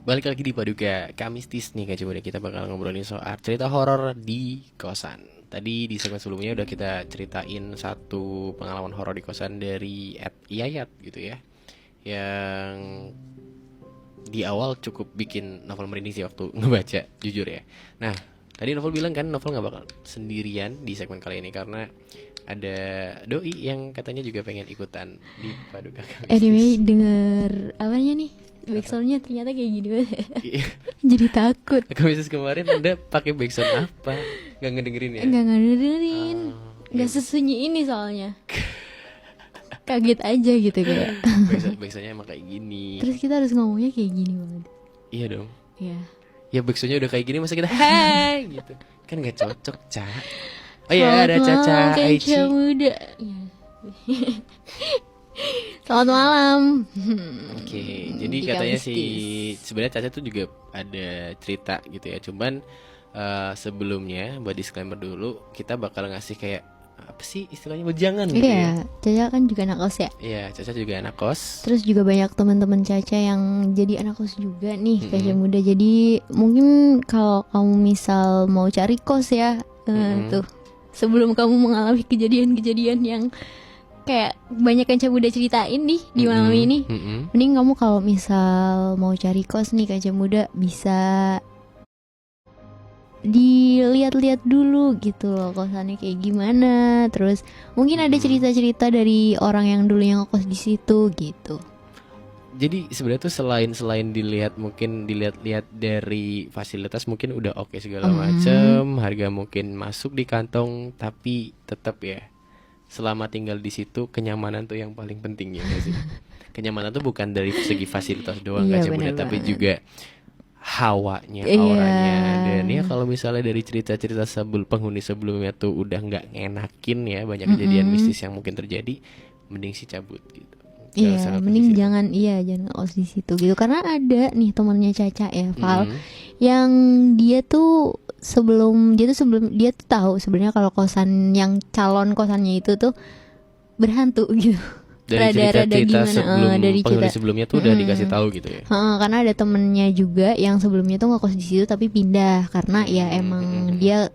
Balik lagi di Paduka Kamistis nih Kak, coba deh kita bakal ngobrolin soal cerita horor di kosan. Tadi di segmen sebelumnya udah kita ceritain satu pengalaman horor di kosan dari Yayat gitu ya, yang di awal cukup bikin novel merinding sih waktu ngebaca, jujur ya. Nah, tadi novel bilang kan novel nggak bakal sendirian di segmen kali ini karena ada doi yang katanya juga pengen ikutan di Paduka Anyway, Kamistis. denger apanya nih? Apa? Backsoundnya ternyata kayak gini banget. Iya. Jadi takut. Kamistis kemarin Anda pakai backsound apa? Nggak ngedengerin ya? Enggak ngedengerin. Ya, Enggak sesunyi ini soalnya. Kaget aja gitu kayak. backsoundnya emang kayak gini. Terus kita harus ngomongnya kayak gini banget. Iya dong. Ya. Ya backsoundnya udah kayak gini masa kita hai gitu. Kan nggak cocok, Ca. Oh iya, Selamat ada malam, Caca Kenca Aichi. muda. Ya. Selamat malam. Oke, jadi Di katanya Kamistis. sebenarnya Caca tuh juga ada cerita gitu ya. Cuman sebelumnya buat disclaimer dulu, kita bakal ngasih kayak apa sih istilahnya wejangan gitu ya. Iya, Caca kan juga anak kos ya. Iya, Caca juga anak kos. Terus juga banyak teman-teman Caca yang jadi anak kos juga nih, Caca Mm-mm. muda. Jadi mungkin kalau kamu misal mau cari kos ya, Mm-mm. tuh sebelum kamu mengalami kejadian-kejadian yang kayak banyak yang Caca muda ceritain nih di malam Mm-mm. ini, Mm-mm. mending kamu kalau misal mau cari kos nih Caca muda bisa dilihat-lihat dulu gitu loh kosannya kayak gimana. Terus mungkin ada Mm-mm. cerita-cerita dari orang yang dulu yang ngekos di situ gitu. Jadi sebenarnya tuh selain dilihat-lihat dari fasilitas mungkin udah oke segala macem, harga mungkin masuk di kantong, tapi tetap ya selama tinggal di situ kenyamanan tuh yang paling penting ya nggak sih? Kenyamanan tuh bukan dari segi fasilitas doang Iya Kak Muda, benar tapi banget. juga hawanya, Iya. auranya. Dan ya kalau misalnya dari cerita-cerita penghuni sebelumnya tuh udah nggak ngenakin ya, banyak kejadian mistis yang mungkin terjadi, mending sih cabut gitu. Gak usah Iya, ngekos di mending situ. jangan ngekos di situ gitu. Karena ada nih temannya Caca ya, Val, Mm-mm. yang dia tuh sebelum dia tuh tahu sebenarnya kalau kosan yang calon kosannya itu tuh berhantu gitu. Dari Rada-rada cerita-cerita gimana dari penghuni cerita. sebelumnya tuh udah dikasih tahu gitu ya. Karena ada temennya juga yang sebelumnya tuh ngekos di situ tapi pindah karena ya emang dia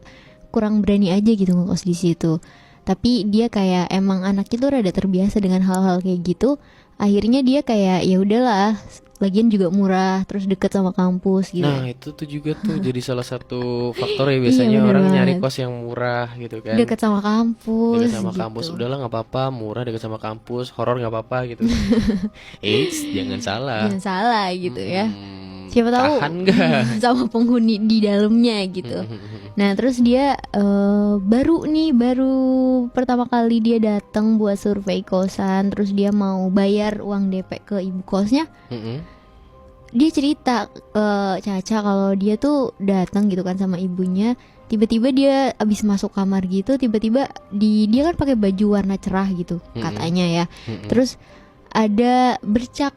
kurang berani aja gitu ngekos di situ. Tapi dia kayak emang anaknya tuh rada terbiasa dengan hal-hal kayak gitu. Akhirnya dia kayak ya udahlah, lagian juga murah, terus deket sama kampus gitu. Nah, itu tuh juga tuh jadi salah satu faktor ya, Iya biasanya bener orang nyari banget. kos yang murah gitu kan. Deket sama Dekat kampus sama kampus, gitu. udahlah nggak apa-apa, murah dekat sama kampus, horor nggak apa-apa gitu. Eits, jangan salah. Jangan salah gitu ya. Mm-mm. Siapa tahu Tahan nggak? sama penghuni di dalamnya gitu. Nah terus dia baru pertama kali dia datang buat survei kosan, terus dia mau bayar uang DP ke ibu kosnya. Mm-mm. Dia cerita ke Caca kalau dia tuh datang gitu kan sama ibunya. Tiba-tiba dia abis masuk kamar gitu, tiba-tiba dia kan pakai baju warna cerah gitu katanya ya. Mm-mm. Terus ada bercak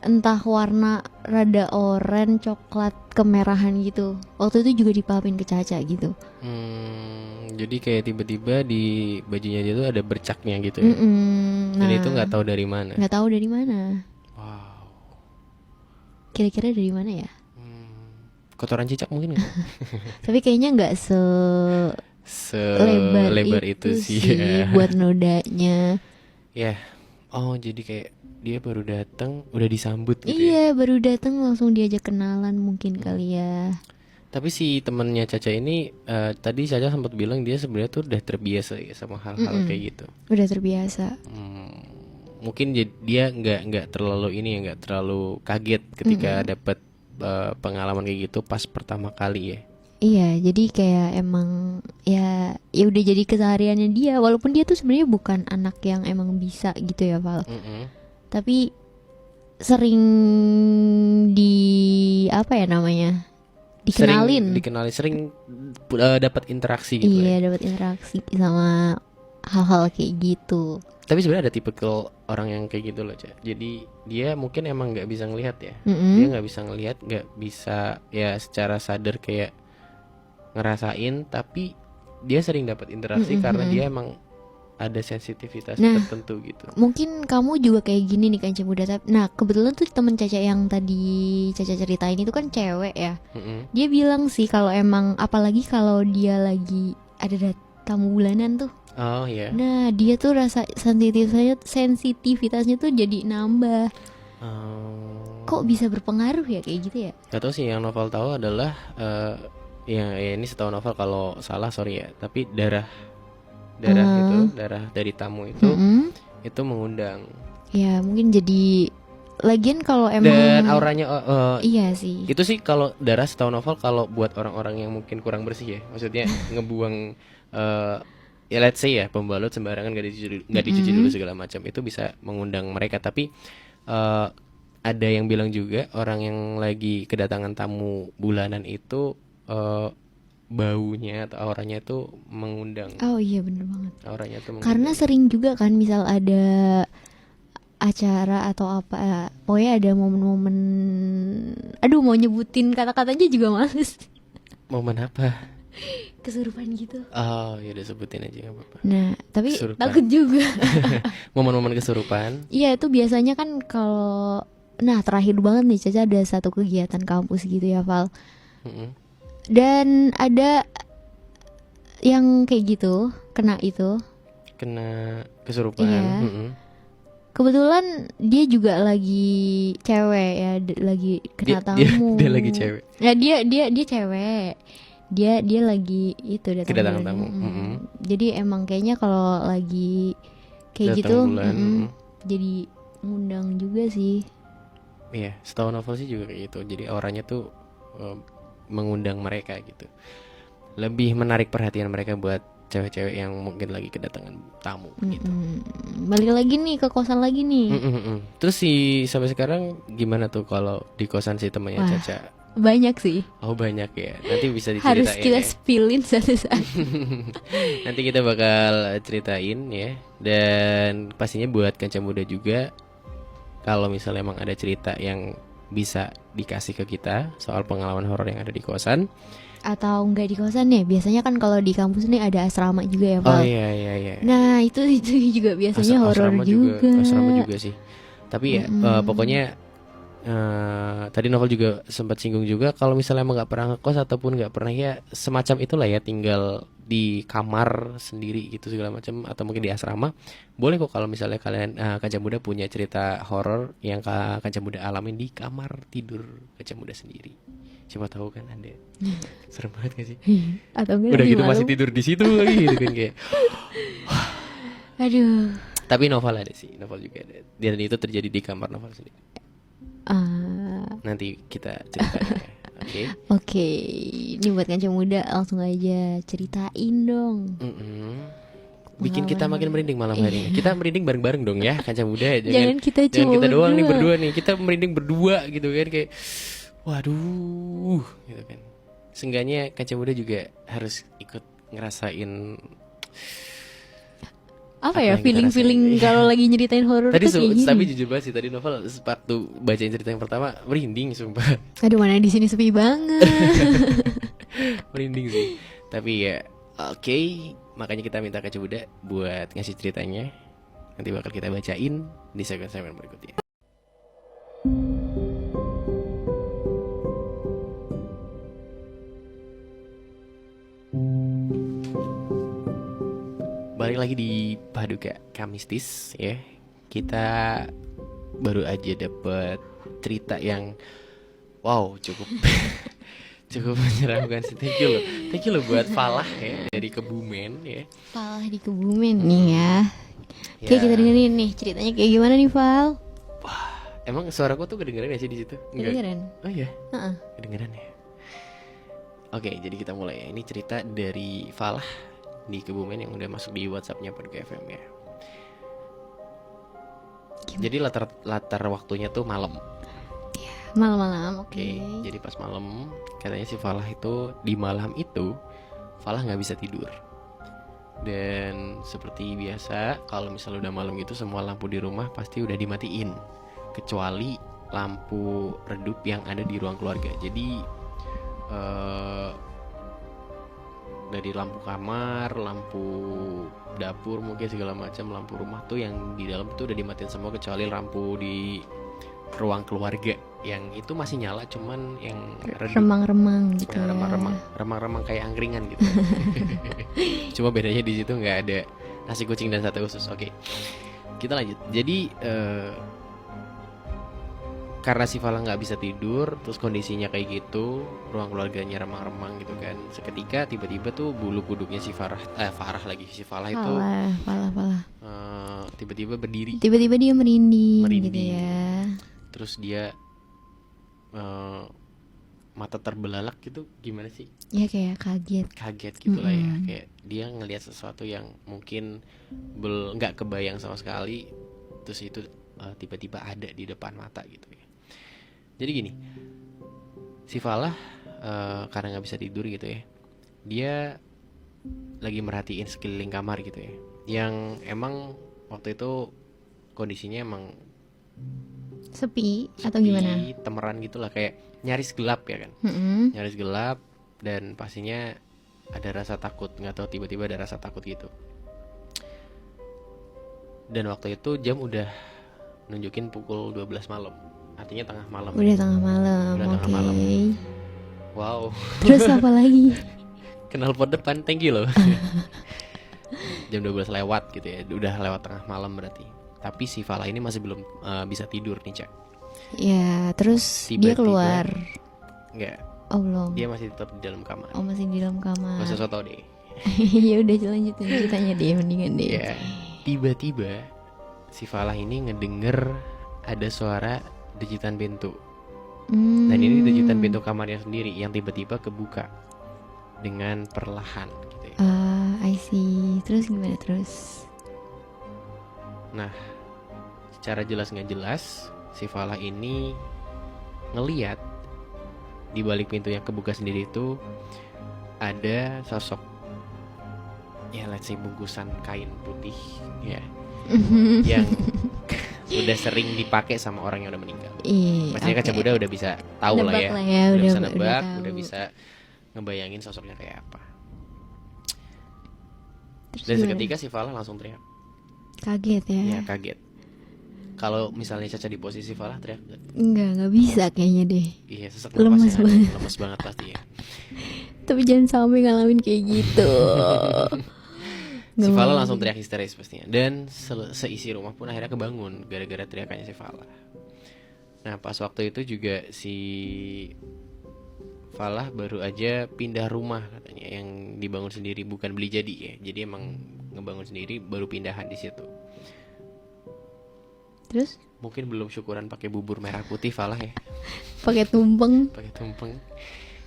entah warna rada oranye coklat kemerahan gitu. Waktu itu juga dipapin ke Caca gitu. Jadi kayak tiba-tiba di bajunya dia tuh ada bercaknya gitu ya. Dan itu Nah, nggak tahu dari mana. nggak tahu dari mana. Wow. Kira-kira dari mana ya? Kotoran cicak mungkin nggak? Tapi kayaknya nggak selebar Selebar itu itu sih sih ya. buat nodanya. Ya. Oh, jadi kayak dia baru datang udah disambut gitu ya. Iya, baru datang langsung diajak kenalan mungkin kali ya. Tapi si temennya Caca ini tadi Caca sempat bilang dia sebenarnya tuh udah terbiasa ya sama hal-hal kayak gitu. Udah terbiasa. Mungkin dia nggak terlalu ini ya, nggak terlalu kaget ketika dapat pengalaman kayak gitu pas pertama kali ya. Iya, jadi kayak emang ya udah jadi kesehariannya dia. Walaupun dia tuh sebenarnya bukan anak yang emang bisa gitu ya, Val. Tapi sering di apa ya namanya? Dikenalin. Sering dapat interaksi gitu ya. Iya, dapat interaksi sama hal-hal kayak gitu. Tapi sebenarnya ada tipikal orang yang kayak gitu loh, Cak. Jadi dia mungkin emang nggak bisa ngelihat ya. Dia nggak bisa ngelihat, nggak bisa ya secara sadar kayak ngerasain, tapi dia sering dapat interaksi karena dia emang ada sensitivitas Nah, tertentu gitu. mungkin kamu juga kayak gini nih kan Muda. Nah kebetulan tuh temen Caca yang tadi Caca ceritain itu kan cewek ya. Mm-mm. Dia bilang sih kalau emang apalagi kalau dia lagi ada tamu bulanan tuh. Oh ya. Nah dia tuh rasa sensitivitasnya tuh jadi nambah. Kok bisa berpengaruh ya kayak gitu ya? Gak tau sih, yang novel tahu adalah ya ini setahu novel, kalau salah sorry ya, tapi darah itu, darah dari tamu itu Mm-mm. itu mengundang. Ya mungkin jadi lagian kalau Dan emang auranya iya sih. itu sih kalau darah setahu novel, kalau buat orang-orang yang mungkin kurang bersih ya, maksudnya ngebuang ya let's say ya, pembalut sembarangan nggak dicuci dulu segala macam, itu bisa mengundang mereka. Tapi ada yang bilang juga orang yang lagi kedatangan tamu bulanan itu baunya atau auranya itu mengundang. Oh iya bener banget. Auranya tuh Karena mengundang. sering juga kan misal ada acara atau apa, pokoknya ada momen-momen, aduh mau nyebutin kata-katanya juga males. Momen apa? Kesurupan gitu. Oh ya udah, sebutin aja nggak apa-apa. Nah tapi Kesurupan. takut juga. Momen-momen kesurupan. Iya itu biasanya kan kalau, nah terakhir banget nih Caca ada satu kegiatan kampus gitu ya Val. Mm-mm. Dan ada yang kayak gitu, kena itu. Kena kesurupan. Iya. Mm-mm. Kebetulan dia juga lagi cewek ya, lagi kena tamu. Dia lagi cewek. Ya dia cewek. Dia lagi itu datang Kedatangan bulan. tamu. Mm-mm. Jadi emang kayaknya kalau lagi kayak Datang gitu, bulan, jadi ngundang juga sih. Iya, setahu novel sih juga kayak gitu. Jadi auranya tuh mengundang mereka gitu. Lebih menarik perhatian mereka buat cewek-cewek yang mungkin lagi kedatangan tamu gitu. Balik lagi nih ke kosan lagi nih. Terus si sampai sekarang gimana tuh kalau di kosan si temannya Wah, Caca? banyak sih. Oh banyak ya. Nanti bisa Harus diceritain kita ya. spillin satu-satu. Nanti kita bakal ceritain ya. Dan pastinya buat Kanca Muda juga, kalau misalnya emang ada cerita yang bisa dikasih ke kita soal pengalaman horor yang ada di kosan. Atau enggak di kosan ya, biasanya kan kalau di kampus nih ada asrama juga ya Val. Oh iya. Nah itu juga biasanya horor Asrama juga. Asrama juga sih. Tapi ya pokoknya tadi novel juga sempat singgung juga, kalau misalnya emang nggak pernah ngekos ataupun nggak pernah ya semacam itulah ya, tinggal di kamar sendiri gitu segala macam, atau mungkin di asrama, boleh kok kalau misalnya kalian Kanca Muda punya cerita horor yang Kanca Muda alamin di kamar tidur Kanca Muda sendiri. Siapa tahu kan ada. Serem banget gak sih? Atau enggak Udah lebih gitu masih malu. tidur di situ lagi gitu kan kayak. Aduh. Tapi novel ada sih, novel juga ada. Dan itu terjadi di kamar novel sendiri. Nanti kita ceritain ya. Oke. Oke, ini buat Kanca Muda langsung aja ceritain dong. Bikin kita makin merinding malam hari ini. Kita merinding bareng-bareng dong ya Kanca Muda. Jangan kita jangan cuma kita doang nih berdua. berdua nih. Kita merinding berdua gitu kan, kayak waduh gitu kan. Seenggaknya Kanca Muda juga harus ikut ngerasain Apa apa ya yang kita feeling-feeling rasain. kalau lagi nyeritain horor tadi tuh kayak gini. tapi jujur banget sih, tadi novel waktu bacain cerita yang pertama merinding sumpah. Aduh mana di sini sepi banget. Merinding sih. Tapi ya oke, makanya kita minta Kanca Muda buat ngasih ceritanya. Nanti bakal kita bacain di segmen-segmen berikutnya. Balik lagi di Paduka Kamistis ya. Kita baru aja dapet cerita yang wow, cukup cukup menyeramkan sih. Thank you loh buat Falah ya dari Kebumen ya. Val di Kebumen nih ya. Oke Ya. kita dengerin nih ceritanya kayak gimana nih Val. Emang suaraku tuh kedengeran gak sih di situ? Kedengeran? Oh iya, Heeh. kedengeran ya. Oke, jadi kita mulai ya. Ini cerita dari Falah di Kebumen yang udah masuk di WhatsApp-nya Paduka FM ya. Jadi latar waktunya tuh malam. Malam-malam, oke. Oke, jadi pas malam katanya si Falah itu di malam itu Falah nggak bisa tidur. Dan seperti biasa kalau misalnya udah malam gitu semua lampu di rumah pasti udah dimatiin kecuali lampu redup yang ada di ruang keluarga. Jadi dari lampu kamar, lampu dapur mungkin segala macam, lampu rumah tuh yang di dalam tuh udah dimatiin semua kecuali lampu di ruang keluarga yang itu masih nyala, cuman yang redup, Remang-remang gitu ya, ya. remang-remang kayak angkringan gitu. Cuma bedanya di situ nggak ada nasi kucing dan sate usus. Oke, kita lanjut. Jadi karena si Falah nggak bisa tidur, terus kondisinya kayak gitu, ruang keluarganya remang-remang gitu kan. Seketika tiba-tiba tuh bulu kuduknya si Farah lagi, si Falah itu Falah. tiba-tiba berdiri, Tiba-tiba dia merinding gitu merinding. ya. Terus dia mata terbelalak gitu, gimana sih? Ya kayak kaget. Kaget gitu lah ya, Mm-mm. kayak dia ngelihat sesuatu yang mungkin nggak kebayang sama sekali. Terus itu tiba-tiba ada di depan mata gitu ya. Jadi gini, si Falah karena nggak bisa tidur gitu ya, dia lagi merhatiin sekeliling kamar gitu ya, yang emang waktu itu kondisinya emang Sepi atau sepi, gimana? temeran gitulah, kayak nyaris gelap ya kan, Mm-mm. nyaris gelap, dan pastinya ada rasa takut, nggak tahu tiba-tiba ada rasa takut gitu. Dan waktu itu jam udah nunjukin pukul 12 malam, artinya tengah malam. Udah tengah malam. Udah tengah Oke. malam. Wow, Terus apa lagi? kenal pot depan, thank you loh. Jam 12 lewat gitu ya, udah lewat tengah malam berarti. Tapi si Falah ini masih belum bisa tidur nih, Cak. Ya, terus dia Tiba-tiba- keluar. Enggak, Oh belum. dia masih tetap di dalam kamar. Oh masih di dalam kamar. Gak usah so tau deh. Ya udah lanjutin ceritanya deh, mendingan deh. Ya, tiba-tiba si Falah ini ngedenger ada suara dejitan pintu. Dan ini dejitan pintu kamarnya sendiri yang tiba-tiba kebuka dengan perlahan gitu ya. I see. Terus gimana terus? Nah, secara jelas nggak jelas si Falah ini ngeliat di balik pintu yang kebuka sendiri itu ada sosok, ya let's say bungkusan kain putih ya, yang udah sering dipakai sama orang yang udah meninggal. Iya. Pastinya Kaca Buda udah bisa tahu lah Nebak ya, lah ya, udah udah- bisa udah nebak, tahu. udah bisa ngebayangin sosoknya kayak apa. Terus Dan gimana? seketika si Falah langsung teriak, Kaget ya? ya kaget. Kalau misalnya Caca di posisi Falah teriak nggak? Nggak bisa kayaknya deh. Iya, sesak Lemes napasnya, banget. lemes banget pasti ya. Tapi jangan sampai ngalamin kayak gitu. Si Nggak Falah mau. langsung teriak histeris pastinya. Dan seisi rumah pun akhirnya kebangun gara-gara teriakannya si Falah. Nah, pas waktu itu juga si Falah baru aja pindah rumah katanya, yang dibangun sendiri, bukan beli jadi ya. Jadi emang ngebangun sendiri, baru pindahan di situ. Terus Mungkin belum syukuran pakai bubur merah putih Falah ya, pakai tumpeng. pakai tumpeng.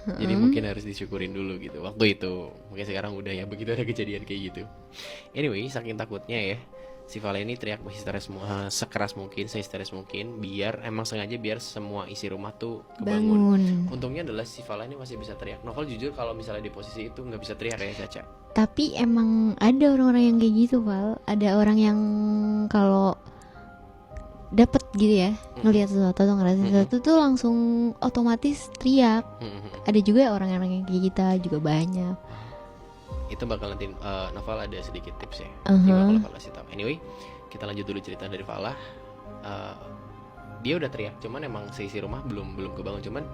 Jadi mungkin harus disyukurin dulu gitu waktu itu. Mungkin sekarang udah ya, begitu ada kejadian kayak gitu. Anyway, saking takutnya ya, si Vale ini teriak histeris, sekeras mungkin, sehisteris mungkin, biar emang sengaja biar semua isi rumah tuh kebangun. Bangun. Untungnya adalah si Vale ini masih bisa teriak. Novel jujur kalau misalnya di posisi itu nggak bisa teriak kayak Caca. Tapi emang ada orang-orang yang kayak gitu, Val. Ada orang yang kalau dapet gitu ya, ngelihat sesuatu atau ngerasain sesuatu tuh langsung otomatis teriak. Ada juga orang-orang yang kayak kita juga banyak. Itu bakal nanti Novel ada sedikit tips ya, Uh-huh. yang bakal kasih tahu. Anyway, kita lanjut dulu cerita dari Falah. Dia udah teriak, cuman emang seisi rumah belum kebangun, cuman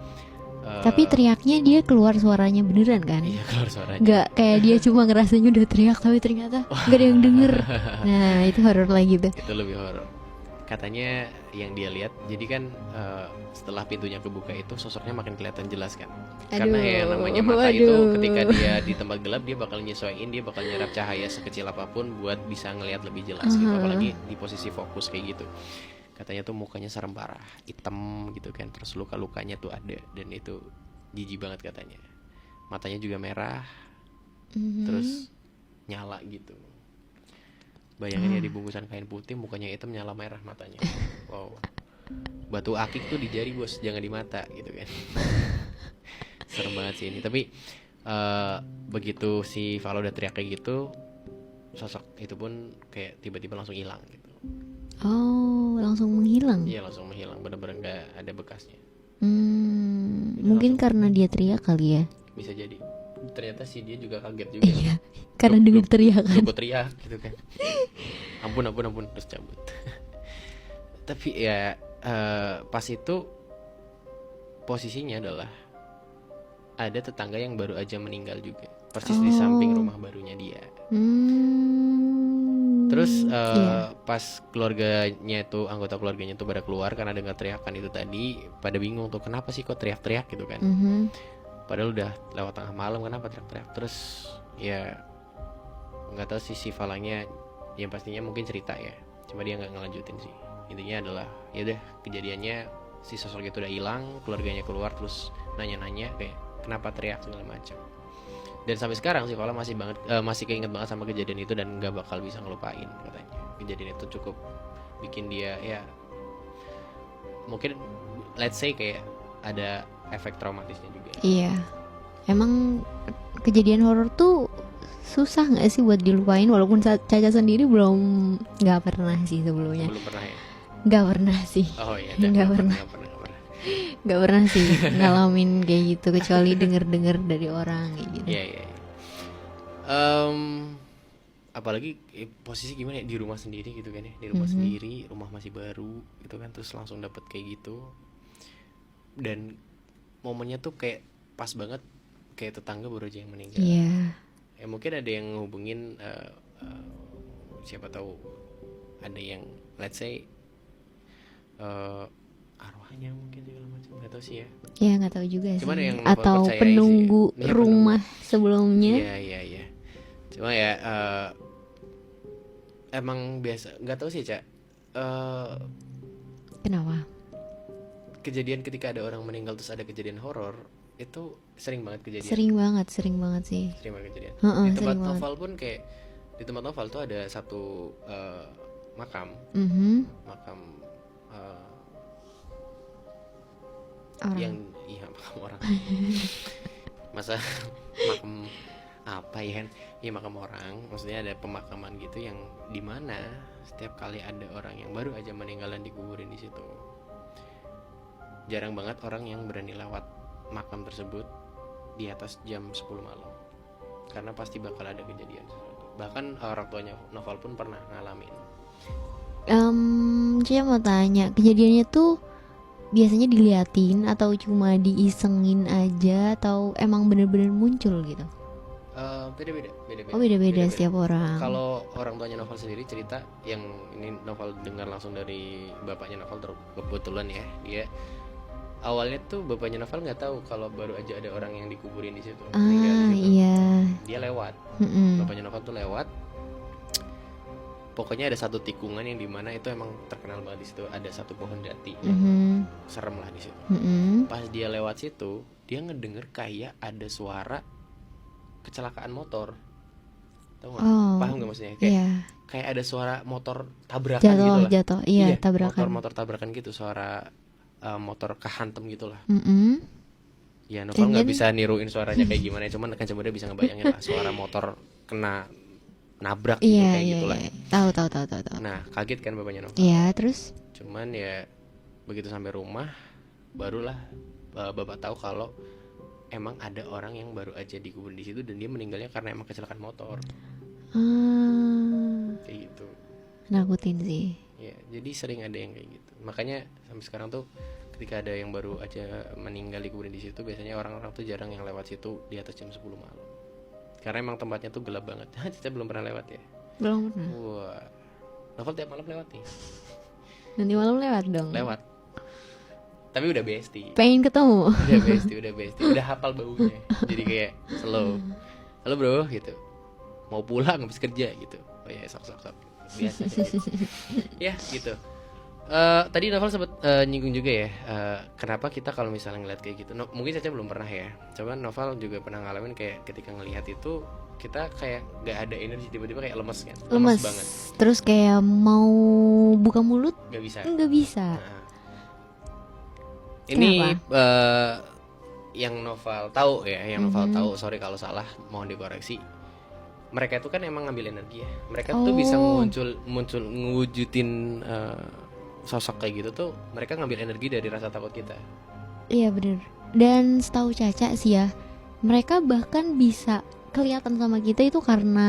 Tapi teriaknya dia keluar suaranya beneran kan? iya, keluar suaranya. Nggak kayak dia cuma ngerasanya udah teriak tapi ternyata nggak ada yang denger. Nah itu horor lagi tuh. Itu lebih horor. Katanya yang dia lihat, jadi kan setelah pintunya kebuka itu sosoknya makin kelihatan jelas kan. Karena yang namanya mata itu ketika dia di tempat gelap, dia bakal nyesuaiin, dia bakal nyerap cahaya sekecil apapun buat bisa ngelihat lebih jelas gitu. Apalagi di posisi fokus kayak gitu. Katanya tuh mukanya serem parah, hitam gitu kan, terus luka-lukanya tuh ada, dan itu jijik banget katanya. Matanya juga merah, terus nyala gitu. Bayangin ya, di bungkusan kain putih, mukanya hitam, nyala merah matanya. Wow. Batu akik tuh di jari bos, jangan di mata gitu kan. Serem banget sih ini. Tapi begitu si Valo udah teriak kayak gitu, sosok itu pun kayak tiba-tiba langsung hilang gitu. Oh langsung menghilang. Iya, langsung menghilang, bener-bener gak ada bekasnya. Mungkin langsung- karena dia teriak kali ya. Bisa jadi. ternyata si dia juga kaget juga. Iya, karena dengar teriakan. Gue teriak gitu kan. Ampun terus cabut. Tapi ya pas itu posisinya adalah ada tetangga yang baru aja meninggal juga, persis di samping rumah barunya dia. Terus pas keluarganya itu, anggota keluarganya itu pada keluar karena dengar teriakan itu tadi, pada bingung tuh kenapa sih kok teriak-teriak gitu kan. Padahal udah lewat tengah malam, kenapa teriak-teriak. Terus ya nggak tahu sih si Falangnya, yang pastinya mungkin cerita ya, cuma dia nggak ngelanjutin sih. Intinya adalah ya udah kejadiannya si sosok itu udah hilang, keluarganya keluar terus nanya-nanya kayak kenapa teriak segala macam. Dan sampai sekarang sih Fala masih keinget banget sama kejadian itu dan nggak bakal bisa ngelupain katanya. Kejadian itu cukup bikin dia ya mungkin let's say kayak ada efek traumatisnya juga. Iya, emang kejadian horor tuh susah nggak sih buat dilupain, walaupun Caca sendiri nggak pernah sih sebelumnya. Belum pernah ya? Nggak pernah sih. Oh iya, nggak pernah sih ngalamin kayak gitu, kecuali denger dari orang kayak gitu. Iya. Apalagi posisi gimana ya, di rumah sendiri gitu kan ya, di rumah sendiri, rumah masih baru gitu kan, terus langsung dapet kayak gitu. Dan momennya tuh kayak pas banget, kayak tetangga baru aja yang meninggal. Iya. Ya mungkin ada yang hubungin siapa tahu ada yang let's say arwahnya mungkin segala macam, nggak tahu sih ya. Ya nggak tahu juga Cuman sih. yang Atau percaya penunggu sih. Ya, rumah sebelumnya. Iya. Cuma ya emang biasa, nggak tahu sih Cak. Kenapa? Kejadian ketika ada orang meninggal terus ada kejadian horor itu sering banget kejadian. Sering banget sih. Sering banget kejadian. Heeh, Di tempat sering banget. novel pun kayak di tempat novel tuh ada satu makam Orang. yang makam orang. Masa makam apa ya? Iya makam orang. Maksudnya ada pemakaman gitu yang dimana setiap kali ada orang yang baru aja meninggal dan dikuburin di situ, jarang banget orang yang berani lewat makam tersebut di atas jam 10 malam, karena pasti bakal ada kejadian sesuatu. Bahkan orang tuanya novel pun pernah ngalamin. Saya mau tanya, kejadiannya tuh biasanya diliatin atau cuma diisengin aja, atau emang bener-bener muncul gitu? Beda-beda. Oh beda-beda setiap orang. Kalau orang tuanya novel sendiri cerita, yang ini novel dengar langsung dari bapaknya novel, kebetulan ya, dia awalnya tuh bapaknya novel nggak tahu kalau baru aja ada orang yang dikuburin di situ. Iya. Dia lewat. Bapaknya novel tuh lewat. Pokoknya ada satu tikungan yang dimana itu emang terkenal banget di situ. Ada satu pohon jati yang serem lah di situ. Pas dia lewat situ, dia ngedenger kayak ada suara kecelakaan motor. Tahu nggak? Paham nggak maksudnya? Kayak ada suara motor tabrakan gitu lah. Jatuh. Iya, tabrakan. Motor tabrakan gitu, suara motor kehantem gitulah. Ya Novel Dan nggak bisa niruin suaranya kayak gimana, cuman kan coba dia bisa ngebayangin lah suara motor kena nabrak gitu, kayak gitulah. Tahu. Nah kaget kan bapaknya Novel. Iya, terus? Cuman ya begitu sampai rumah barulah bapak tahu kalau emang ada orang yang baru aja dikubur di situ dan dia meninggalnya karena emang kecelakaan motor. Kayak gitu. Nakutin sih. Ya, jadi sering ada yang kayak gitu. Makanya sampai sekarang tuh ketika ada yang baru aja meninggal dikuburin di situ, biasanya orang-orang tuh jarang yang lewat situ di atas jam 10 malam. Karena emang tempatnya tuh gelap banget. Kita belum pernah lewat ya? Belum pernah. Wah. Novel tiap malam lewat nih. Nanti malam lewat dong. Lewat. Tapi udah bestie. Pengen ketemu. Udah bestie. Udah hafal baunya. Jadi kayak slow. Halo bro gitu. Mau pulang habis kerja gitu. Oh ya sok. Biasa. Ya gitu. Tadi Novel sempat nyinggung juga ya, kenapa kita kalau misalnya ngeliat kayak gitu, mungkin Caca belum pernah ya, coba Novel juga pernah ngalamin kayak ketika ngelihat itu kita kayak gak ada energi, tiba-tiba kayak lemes kan, lemes banget, terus kayak mau buka mulut gak bisa. Nah, ini yang Novel tahu ya, Novel tahu, sorry kalau salah, mohon dikoreksi. Mereka itu kan emang ngambil energi ya, mereka tuh bisa muncul ngewujudin sosok kayak gitu tuh, mereka ngambil energi dari rasa takut kita. Iya bener. Dan setahu Caca sih ya, Mereka bahkan bisa kelihatan sama kita itu karena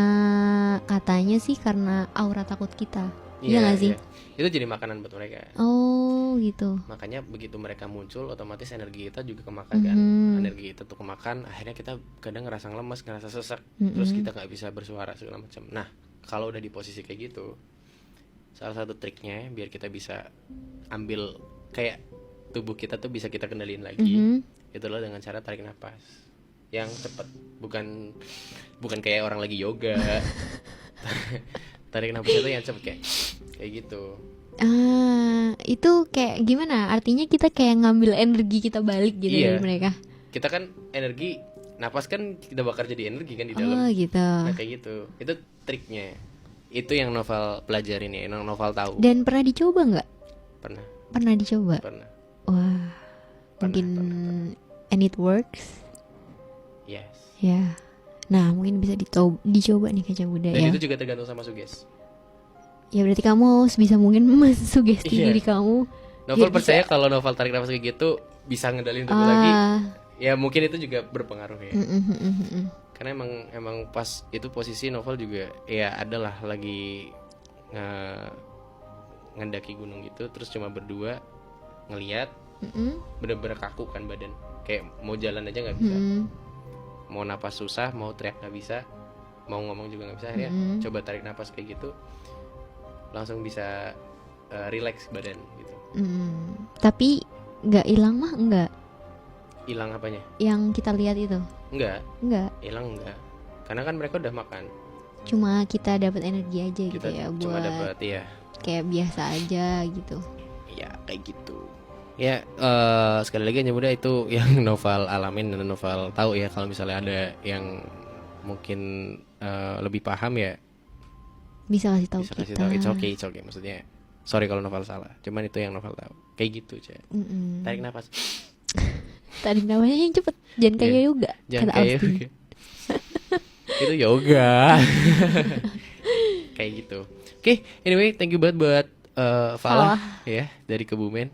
katanya sih karena aura takut kita. Iya nggak sih? Itu jadi makanan buat mereka. Oh gitu. Makanya begitu mereka muncul, otomatis energi kita juga kemakan kan. Energi kita tuh kemakan, akhirnya kita kadang ngerasa lemes, ngerasa sesak, terus kita nggak bisa bersuara segala macam. Nah, kalau udah di posisi kayak gitu, salah satu triknya biar kita bisa ambil kayak tubuh kita tuh bisa kita kendaliin lagi, itu adalah dengan cara tarik nafas yang cepat, bukan kayak orang lagi yoga. Tarik nafas itu yang cepat kayak gitu. Itu kayak gimana? Artinya kita kayak ngambil energi kita balik gitu Iya. dari mereka. Kita kan energi, napas kan kita bakar jadi energi kan di dalam. Oh gitu. Nah kayak gitu. Itu triknya. Itu yang novel pelajarin ya, yang novel tahu. Dan pernah dicoba nggak? Pernah. Pernah dicoba. Pernah. Wah, mungkin and it works. Yes. Ya. Nah, mungkin bisa dicoba nih kaca muda Dan ya. itu juga tergantung sama suges. Ya berarti kamu sebisa mungkin mensugesti Iya. diri kamu. Novel Biar percaya bisa- kalau novel tarik nafas kayak gitu bisa ngendalin tubuh lagi. Ya mungkin itu juga berpengaruh ya. Karena emang pas itu posisi novel juga ya adalah lagi ngendaki gunung gitu, terus cuma berdua ngelihat, bener-bener kaku kan badan, kayak mau jalan aja nggak bisa, mau napas susah, mau teriak nggak bisa, mau ngomong juga nggak bisa. Akhirnya coba tarik napas kayak gitu, langsung bisa relax badan gitu. Tapi nggak hilang mah enggak. Hilang apanya? Yang kita lihat itu Enggak, enggak. hilang enggak, karena kan mereka udah makan. Cuma kita dapat energi aja gitu Kita ya cuma buat dapat ya kayak biasa aja gitu. kayak gitu ya. Sekali lagi aja muda itu yang novel alamin dan novel tahu ya. Kalau misalnya ada yang mungkin lebih paham ya Bisa kasih tahu bisa kasih kita. tahu. It's okay maksudnya. Sorry kalau novel salah, cuman itu yang novel tahu kayak gitu aja. Tarik nafas, Tarik nafasnya yang cepet. Jangan kayak yoga. jangan Kata kayak Austin. yoga. Itu yoga. Kayak gitu. Oke, anyway, thank you banget buat Falah ya dari Kebumen.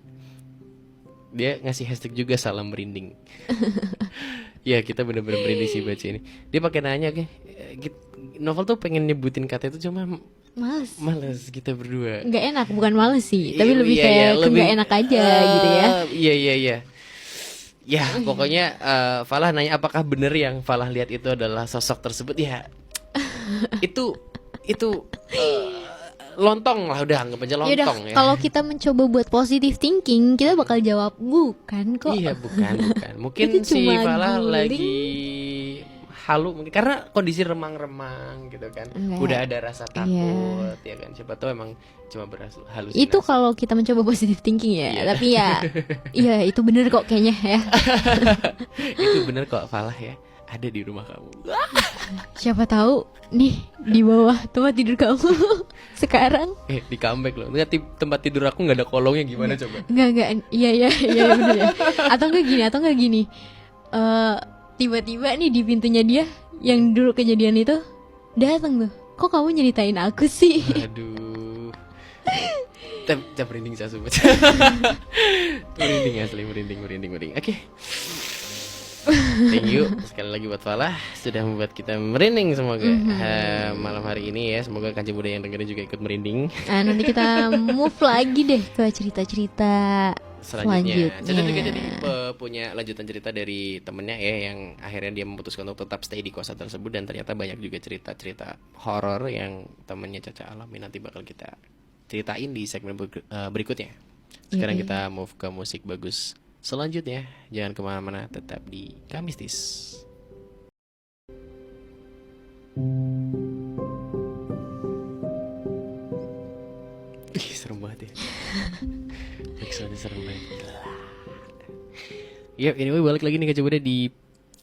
Dia ngasih hashtag juga salam merinding. Ya kita bener-bener merinding sih baca ini. Dia pakai nanya novel tuh pengen nyebutin kata itu cuma males kita berdua. Nggak enak, bukan males sih, tapi Iya, lebih iya, kayak lebih- nggak enak aja gitu ya. Iya. Ya pokoknya Falah nanya apakah bener yang Falah lihat itu adalah sosok tersebut ya. itu lontong lah, udah anggap aja Yaudah, lontong ya. kalau kita mencoba buat positive thinking, kita bakal jawab bukan kok. Iya bukan. Mungkin Itu si cuma Falah guling. lagi halu mungkin karena kondisi remang-remang gitu kan. Enggak. Udah ada rasa takut ya kan. Siapa tahu emang cuma berhalusinasi. Itu kalau kita mencoba positive thinking ya. Iya. Tapi ya, iya itu bener kok kayaknya ya. Itu bener kok Falah ya. Ada di rumah kamu. Siapa tahu nih di bawah tempat tidur kamu sekarang. Di comeback loh. Nggak, tempat tidur aku nggak ada kolongnya gimana coba? Enggak. Iya bener ya. Atau enggak gini. Tiba-tiba nih di pintunya dia yang dulu kejadian itu datang tuh. Kok kamu nyeritain aku sih? Aduh. Cap merinding saya sumpah. Merinding asli, merinding. Oke. Thank you sekali lagi buat Falah sudah membuat kita merinding semoga malam hari ini ya. Semoga kancing muda yang dengerin juga ikut merinding. Nah, nanti kita move lagi deh ke cerita-cerita Selanjutnya Caca juga selanjutnya. jadi punya lanjutan cerita dari temennya ya, yang akhirnya dia memutuskan untuk tetap stay di kosan tersebut. Dan ternyata banyak juga cerita-cerita horor yang temennya Caca alami. Nanti bakal kita ceritain di segmen berikutnya. Sekarang Iya. kita move ke musik bagus selanjutnya. Jangan kemana-mana, tetap di Kamistis. Ih, serem banget ya. Backsoundnya serem banget. Yap, anyway balik lagi nih Kak Coba di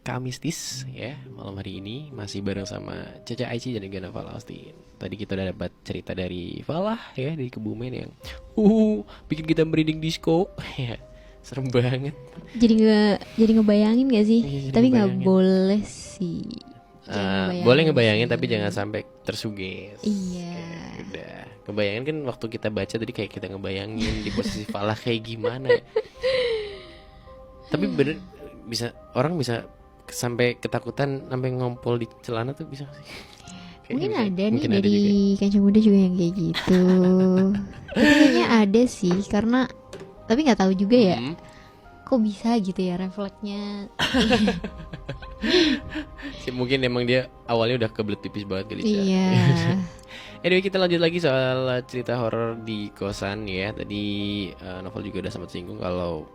Kamistis ya. Malam hari ini masih bareng sama Caca Aici dan juga Falah Austin. Tadi kita udah dapat cerita dari Falah ya, dari Kebumen yang bikin kita merinding disco. Ya, serem banget. Jadi ngebayangin gak sih? Iya, jadi Tapi nggak ngebayangin. boleh sih. Jangan Boleh ngebayangin sih. tapi jangan sampai tersuges. Iya. Ya, udah. Kebayangin kan waktu kita baca tadi kayak kita ngebayangin di posisi Falah kayak gimana ya. Tapi bener orang bisa sampai ketakutan sampai ngompol di celana tuh bisa nggak sih? Mungkin Kayaknya bisa, ada nih mungkin ada dari juga. kancing muda juga yang kayak gitu. Tapi kayaknya ada sih, karena tapi nggak tahu juga ya. Mm-mm. Kok bisa gitu ya refleksnya? Mungkin emang dia awalnya udah kebelet pipis banget kali Ca. Iya. Anyway, kita lanjut lagi soal cerita horor di kosan ya. Tadi Novel juga udah sempat singgung kalau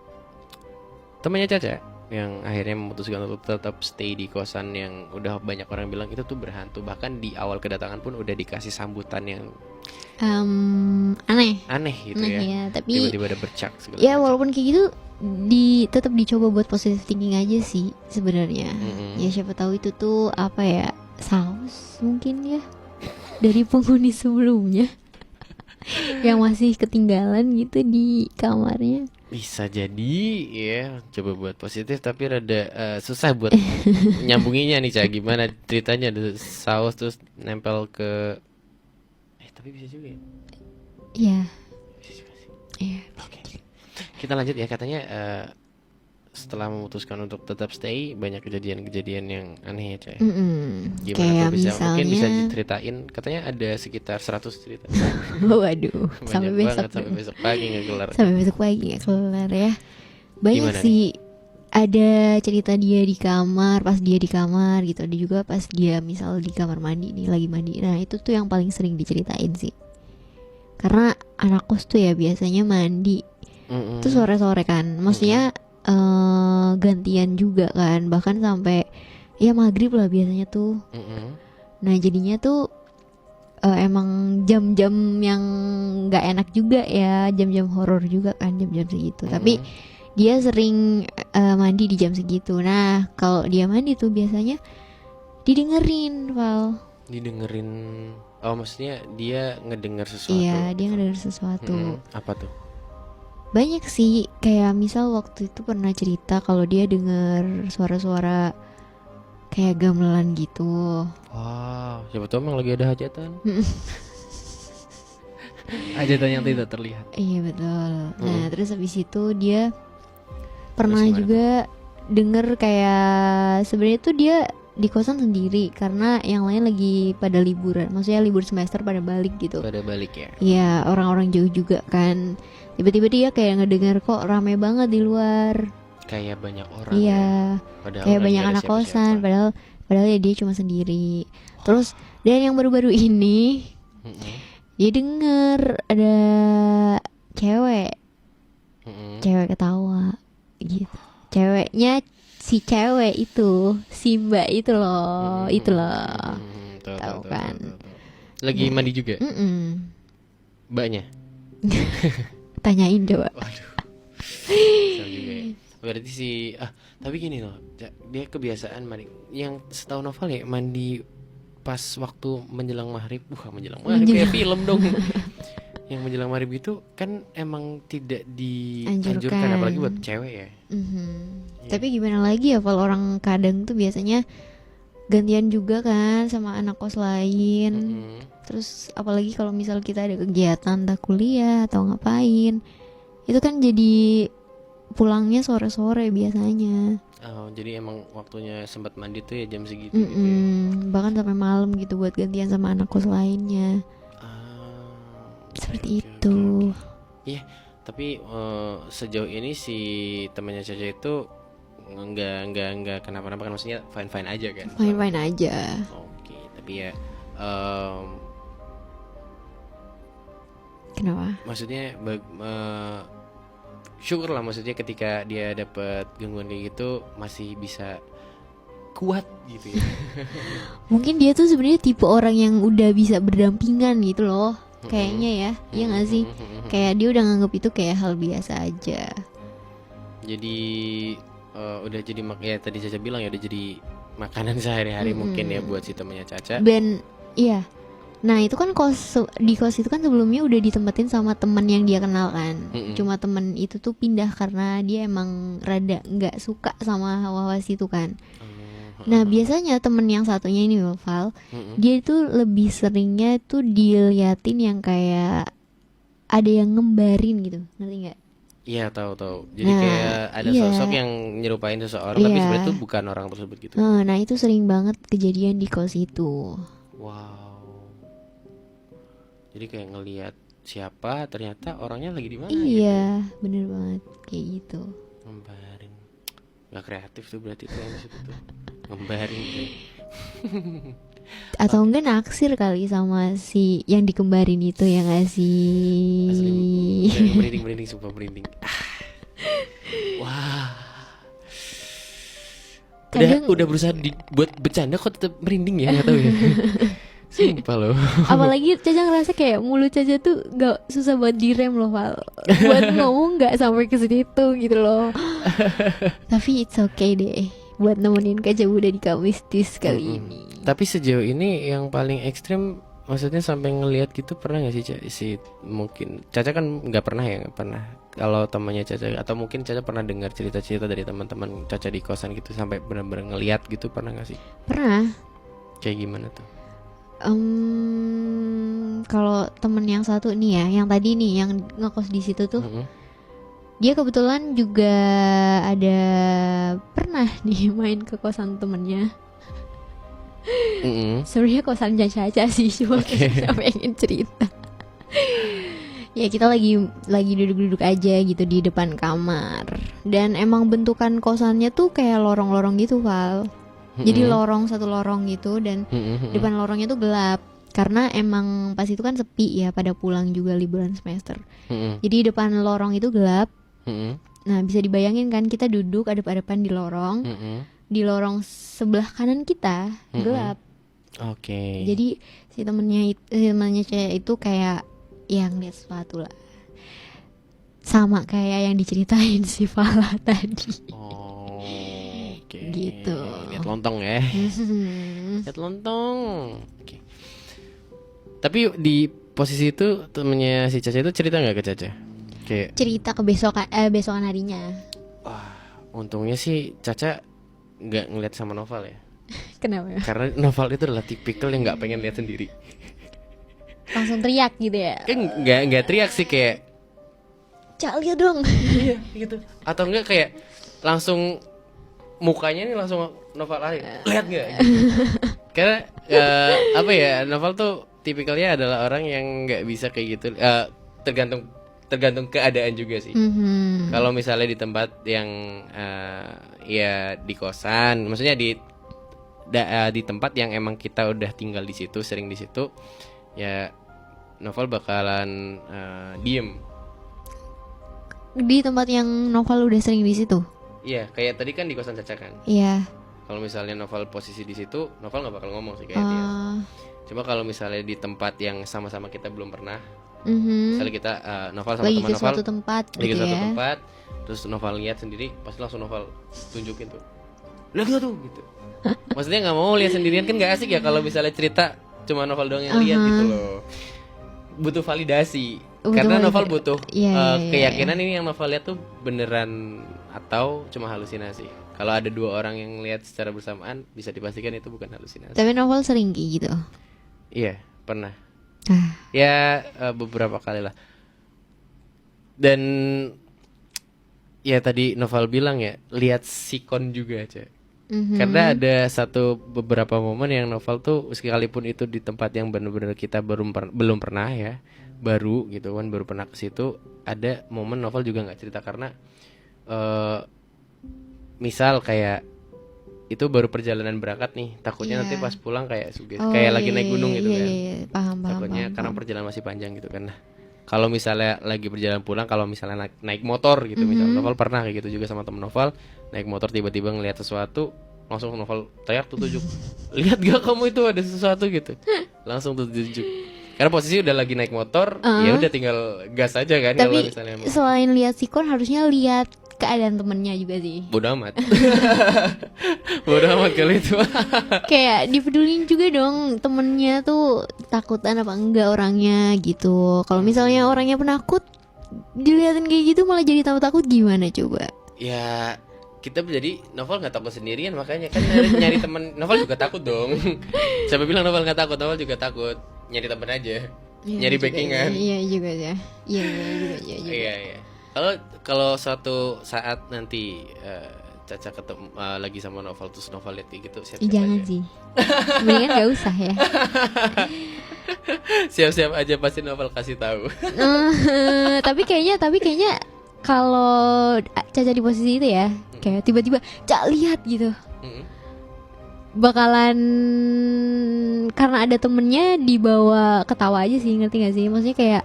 temannya Caca yang akhirnya memutuskan untuk tetap stay di kosan yang udah banyak orang bilang itu tuh berhantu. Bahkan di awal kedatangan pun udah dikasih sambutan yang Aneh. aneh gitu Nah ya. ya, tapi Tiba-tiba ada bercak segala ya macam. walaupun kayak gitu tetap dicoba buat positive thinking aja sih sebenarnya. Mm-mm. Ya siapa tahu itu tuh apa ya, saus mungkin ya dari penghuni sebelumnya yang masih ketinggalan gitu di kamarnya. Bisa jadi ya, coba buat positif tapi rada susah buat nyambunginya nih Ca. Gimana ceritanya ada saus terus nempel ke tapi bisa juga ya. Iya, Bisa juga sih. iya. Oke. Kita lanjut ya, katanya setelah memutuskan untuk tetap stay banyak kejadian-kejadian yang aneh ya Ca. Gimana Kayak tuh, bisa mungkin bisa misalnya, diceritain, katanya ada sekitar 100 cerita. waduh, Banyak sampai banget besok, sampai besok pagi nggak kelar. sampai besok pagi ya kelar ya. Banyak Gimana nih? sih. Ada cerita dia di kamar, pas dia di kamar gitu. Ada juga pas dia misal di kamar mandi nih, lagi mandi. Nah itu tuh yang paling sering diceritain sih. Karena anak kos tuh ya biasanya mandi Mm-mm. itu sore-sore kan. Maksudnya gantian juga kan. Bahkan sampai ya maghrib lah biasanya tuh. Mm-mm. Nah jadinya tuh emang jam-jam yang nggak enak juga ya, jam-jam horor juga kan, jam-jam segitu. Tapi Mm-mm. dia sering mandi di jam segitu. Nah kalau dia mandi tuh biasanya didengerin, Val. Didengerin, oh maksudnya dia ngedenger sesuatu. Iya, dia ngedenger sesuatu. Apa tuh? Banyak sih, kayak misal waktu itu pernah cerita kalau dia denger suara-suara kayak gamelan gitu. Wow, siapa tahu emang lagi ada hajatan. Hajatan yang tidak terlihat. Iya betul. Nah terus habis itu dia pernah gimana juga denger kayak sebenarnya tuh dia di kosan sendiri karena yang lain lagi pada liburan, maksudnya libur semester pada balik gitu. Pada balik ya. Iya, orang-orang jauh juga kan. Tiba-tiba dia kayak ngedengar kok rame banget di luar. Kayak banyak orang Iya, ya. Padahal kayak lagi banyak nggak ada anak kosan. siapa-siapa. Padahal ya dia cuma sendiri. Terus dan yang baru-baru ini Mm-mm. dia denger ada cewek Mm-mm. ketawa gitu. Ceweknya si cewek itu, si mbak itu loh, itu loh. Tahu kan? Tahu. Lagi mandi juga Mm-mm. mbaknya. Tanyain coba. Sama juga ya. Berarti tapi gini loh, dia kebiasaan mandi. Yang setahu Novel ya mandi pas waktu menjelang maghrib. Menjelang maghrib kayak film dong. Yang menjelang maghrib itu kan emang tidak dianjurkan, Anjurkan. apalagi buat cewek ya. Iya. Tapi gimana lagi ya, kalau orang kadang tuh biasanya gantian juga kan sama anak kos lain. Mm-mm. Terus apalagi kalau misal kita ada kegiatan entah kuliah atau ngapain, itu kan jadi pulangnya sore-sore biasanya. Oh, jadi emang waktunya sempat mandi tuh ya jam segitu gitu ya. Bahkan sampai malam gitu buat gantian sama anak kos lainnya. Seperti Oke, itu. oke. Iya, tapi sejauh ini si temannya Caca itu nggak kenapa-napa kan, maksudnya fine aja kan? Fine-fine aja. Oke, tapi ya Kenapa? maksudnya syukur lah, maksudnya ketika dia dapat gangguan kayak gitu masih bisa kuat gitu ya. Mungkin dia tuh sebenarnya tipe orang yang udah bisa berdampingan gitu loh. Kayaknya ya, iya gak sih? Kayak dia udah nganggep itu kayak hal biasa aja. Jadi udah jadi ya tadi Caca bilang ya udah jadi makanan sehari-hari mungkin ya buat si temannya Caca. Dan iya. Nah itu kan di kos itu kan sebelumnya udah ditempatin sama teman yang dia kenal kan. Cuma temen itu tuh pindah karena dia emang rada nggak suka sama hawa-hawa situ kan. Nah biasanya temen yang satunya ini Val, dia itu lebih seringnya tuh diliatin yang kayak ada yang ngembarin gitu, ngerti nggak? Iya, tahu-tahu. Jadi Nah, kayak ada iya, sosok yang nyerupain seseorang tapi sebenarnya iya. itu bukan orang tersebut gitu. Nah itu sering banget kejadian di kos itu. Wow. Jadi kayak ngelihat siapa ternyata orangnya lagi di mana gitu ya. Iya, bener banget kayak gitu. Ngembarin. Nggak kreatif tuh berarti tuh yang di situ tuh. Ngembarin tuh. Atau enggak naksir kali sama si yang dikembarin itu ya nggak Asli sih? merinding sumpah merinding. Wah. Kadang Udah berusaha buat bercanda kok tetap merinding ya, nggak tahu ya. Sumpah loh. apalagi Caca ngerasa kayak mulut Caca tuh gak susah buat direm loh Val. Buat ngomong nggak sampai ke situ gitu loh. Tapi it's okay deh buat nemenin Caca udah di Kamistis kali Mm-mm. ini. Tapi sejauh ini yang paling ekstrim, maksudnya sampai ngelihat gitu pernah nggak sih mungkin Caca kan nggak pernah ya, nggak pernah. Kalau temannya Caca atau mungkin Caca pernah dengar cerita-cerita dari teman-teman Caca di kosan gitu sampai benar-benar ngelihat gitu, pernah nggak sih? Pernah. Kayak gimana tuh? Kalau temen yang satu nih ya, yang tadi nih yang ngekos di situ tuh, Mm-mm. dia kebetulan juga ada pernah nih main ke kosan temennya. Mm-mm. Sebenarnya kosan Caca aja sih, cuma Oke. Caca pengen cerita. Ya kita lagi duduk-duduk aja gitu di depan kamar. Dan emang bentukan kosannya tuh kayak lorong-lorong gitu, Val. Jadi Mm-mm. satu lorong gitu dan Mm-mm. depan lorongnya tuh gelap. Karena emang pas itu kan sepi ya, pada pulang juga liburan semester. Mm-mm. Jadi depan lorong itu gelap. Mm-mm. Nah bisa dibayangin kan kita duduk adep-adepan di lorong. Mm-mm. Di lorong sebelah kanan kita Mm-mm. gelap. Oke. Jadi si temennya cewek itu kayak yang lihat sesuatu lah. Sama kayak yang diceritain si Fala tadi. Oh, oke. Gitu. Lihat lontong ya. Mhm. Lihat lontong. Oke. Tapi di posisi itu temennya si Caca itu cerita nggak ke Caca? Kayak, Cerita ke besokan harinya. wah, untungnya sih Caca nggak ngeliat sama Noval ya. Kenapa? Karena Noval itu adalah tipikal yang nggak pengen lihat sendiri. Langsung teriak gitu ya. Kan nggak teriak sih, kayak Cak lihat dong. iya gitu. Atau enggak kayak langsung mukanya nih langsung Noval lari. Lihat nggak? Gitu. Karena apa ya, Noval tuh tipikalnya adalah orang yang nggak bisa kayak gitu. Tergantung keadaan juga sih. Mhm. Kalau misalnya di tempat yang ya di kosan, maksudnya di tempat yang emang kita udah tinggal di situ, sering di situ, ya Novel bakalan diem. Di tempat yang Novel udah sering di situ. Iya, kayak tadi kan di kosan Caca kan. Iya. Kalau misalnya Novel posisi di situ, Novel nggak bakal ngomong sih kayak dia. Cuma kalau misalnya di tempat yang sama-sama kita belum pernah, misalnya kita Novel sama Lagi teman ke Novel suatu tempat lagi gitu ke suatu ya. tempat, terus Novel lihat sendiri, pasti langsung Novel tunjukin tuh. Lihat gak tuh gitu. Maksudnya nggak mau lihat sendirian, kan nggak asik ya kalau misalnya cerita cuma Novel doang yang lihat gitu loh. Butuh validasi. Karena Novel butuh Iya, keyakinan ini yang Novel lihat tuh beneran atau cuma halusinasi. Kalau ada dua orang yang lihat secara bersamaan, bisa dipastikan itu bukan halusinasi. Tapi Novel sering kayak gitu. Iya, pernah. Ah. Ya beberapa kali lah. Dan ya tadi Novel bilang ya, lihat sikon juga aja. Karena ada beberapa momen yang Novel tuh sekalipun itu di tempat yang benar-benar kita belum pernah ya, baru gitu kan, baru pernah ke situ, ada momen Novel juga nggak cerita karena misal kayak itu baru perjalanan berangkat nih, takutnya nanti pas pulang kayak kayak lagi naik gunung gitu kan. Paham. Takutnya karena perjalanan masih panjang gitu kan. Nah, kalau misalnya lagi perjalanan pulang, kalau misalnya naik motor gitu, misalnya Novel pernah kayak gitu juga sama temen Novel, naik motor tiba-tiba ngelihat sesuatu, langsung Novel teriak tuh tunjuk, lihat gak kamu itu ada sesuatu gitu, langsung tuh tunjuk. Karena posisi udah lagi naik motor, ya udah tinggal gas aja kan. Kalau Tapi misalnya mau. selain lihat sikon harusnya lihat keadaan temennya juga sih. Bodoh amat. Bodoh amat kali itu. Kayak dipedulin juga dong temennya tuh takutan apa enggak orangnya gitu. Kalau misalnya orangnya penakut, dilihatin kayak gitu malah jadi tambah takut, gimana coba? Ya kita jadi Novel nggak takut sendirian, makanya kan nyari teman. Novel juga takut dong. Siapa bilang Novel nggak takut? Novel juga takut. Nyari teman aja, Iya nyari juga backingan. ya. Iya juga ya. Iya juga. Iya. Kalau kalau suatu saat nanti Caca ketemu lagi sama Novel terus Novel lihat kayak gitu, siap-siap Jangan aja. sih. Mendingan gak usah ya. Siap-siap aja pasti Novel kasih tahu. Tapi kayaknya kalau Caca di posisi itu ya, kayak tiba-tiba Cak lihat gitu, Mm-mm. bakalan karena ada temennya dibawa ketawa aja sih, ngerti gak sih? Maksudnya kayak,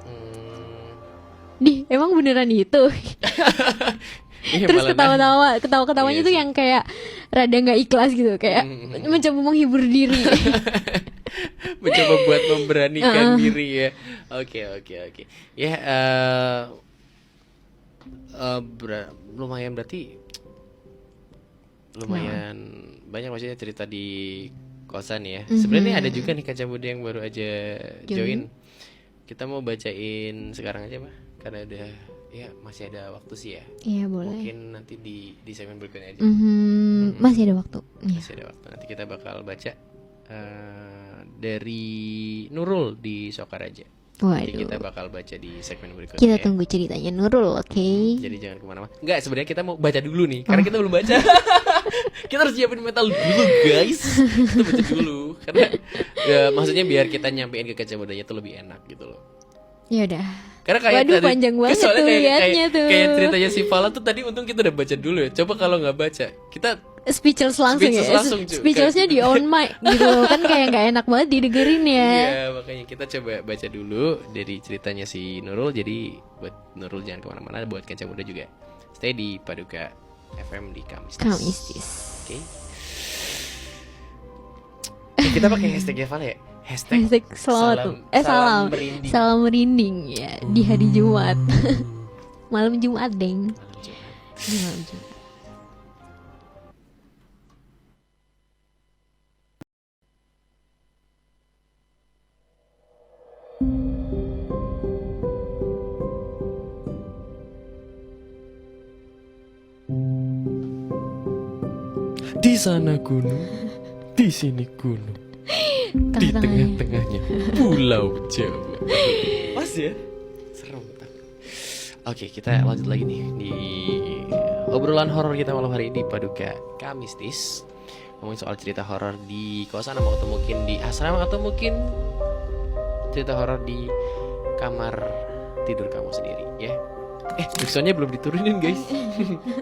di emang beneran itu. Iya, Terus malah ketawa-ketawanya Iya tuh sih. yang kayak rada nggak ikhlas gitu, kayak mencoba menghibur diri. mencoba buat memberanikan diri ya. Oke. Ya lumayan berarti lumayan banyak maksudnya cerita di kosan ya. Sebenarnya ada juga nih Kaca Muda yang baru aja join. Kita mau bacain sekarang aja, Pak. Karena udah ya masih ada waktu sih ya. Iya boleh. Mungkin nanti di segmen berikutnya aja. Masih ada waktu. Iya. Masih ada waktu. Nanti kita bakal baca dari Nurul di Sokaraja. Nanti Waduh. kita bakal baca di segmen berikutnya. Kita ya. tunggu ceritanya Nurul, oke? Jadi jangan kemana-mana. Enggak, sebenarnya kita mau baca dulu nih, karena kita belum baca. Kita harus siapin mental dulu, guys. Kita baca dulu, karena ya maksudnya biar kita nyampein ke Kaca Mudanya tuh lebih enak gitu loh. Ya udah. Karena kayak Waduh, tadi, panjang banget soalnya tuh kayak, liatnya tuh. kayak ceritanya si Fala tuh tadi untung kita udah baca dulu ya. Coba kalau nggak baca, kita Speechless langsung Speechless ya. langsung, cuy. Speechlessnya di on mic gitu kan, kayak nggak enak banget didengerin ya. Iya, makanya kita coba baca dulu dari ceritanya si Nurul. Jadi buat Nurul jangan kemana-mana, buat Kaca Muda juga stay di Paduka FM di Kamis. Kamistis. Oke. Kita pakai hashtag ya, Val ya? Hashtag Hashtag salam merinding. salam merinding ya di hari Jumat. Malam Jumat, deng. Malam Jumat. Di malam Jumat. Di sana gunung, di sini gunung, di Tengah-tengahnya. tengah-tengahnya Pulau Jawa. Pas ya? Serem. Oke, kita lanjut lagi nih di obrolan horor kita malam hari ini Paduka Kamistis. Ngomongin soal cerita horor di kosan atau mungkin di asrama atau mungkin cerita horor di kamar tidur kamu sendiri ya. Backsoundnya belum diturunin guys.